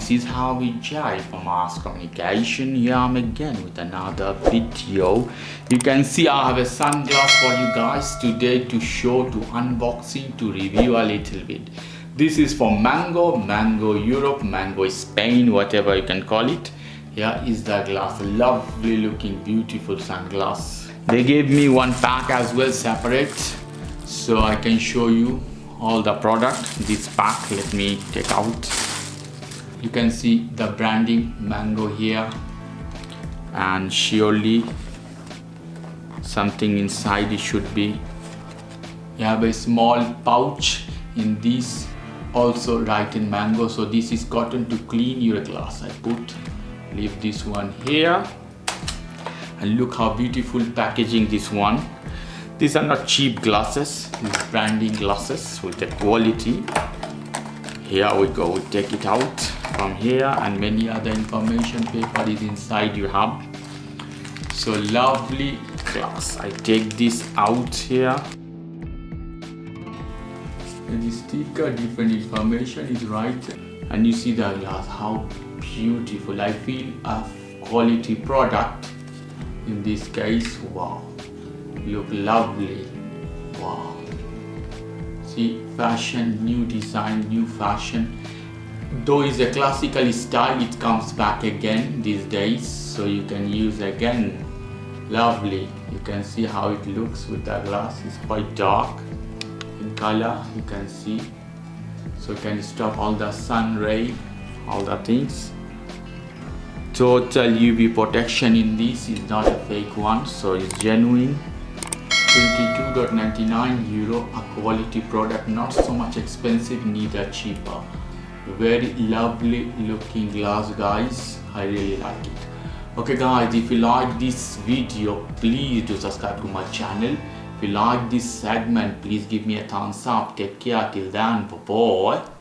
this is how we jive for mass communication. Here I'm again with another video. You can see I have a sunglass for you guys today to show, to unboxing, to review a little bit. This is for Mango Europe, Mango Spain, whatever you can call it. Here is the glass, lovely looking beautiful sunglass. They gave me one pack as well separate, so I can show you all the product. This pack, let me take out. You can see the branding Mango here, and surely something inside it should be. You have a small pouch in this, also written Mango. So this is cotton to clean your glass. Leave this one here, and look how beautiful packaging this one. These are not cheap glasses, these branding glasses with the quality. Here we go, we take it out from here, and many other information paper is inside you have. So lovely glass. I take this out here. And the sticker, different information is right. And you see the glass, how beautiful. I feel a quality product in this case. Wow, look lovely. Wow, see, fashion, new design, new fashion. Though it's a classical style, it comes back again these days, so you can use again. Lovely. You can see how it looks with the glass. It's quite dark in color, you can see, so you can stop all the sun ray, all the things. Total UV protection in this, is not a fake one, so it's genuine. 22.99 euro, a quality product, not so much expensive, neither cheaper. Very lovely looking glass, guys. I really like it. Okay guys, if you like this video, please do subscribe to my channel. If you like this segment, please give me a thumbs up. Take care till then, bye bye.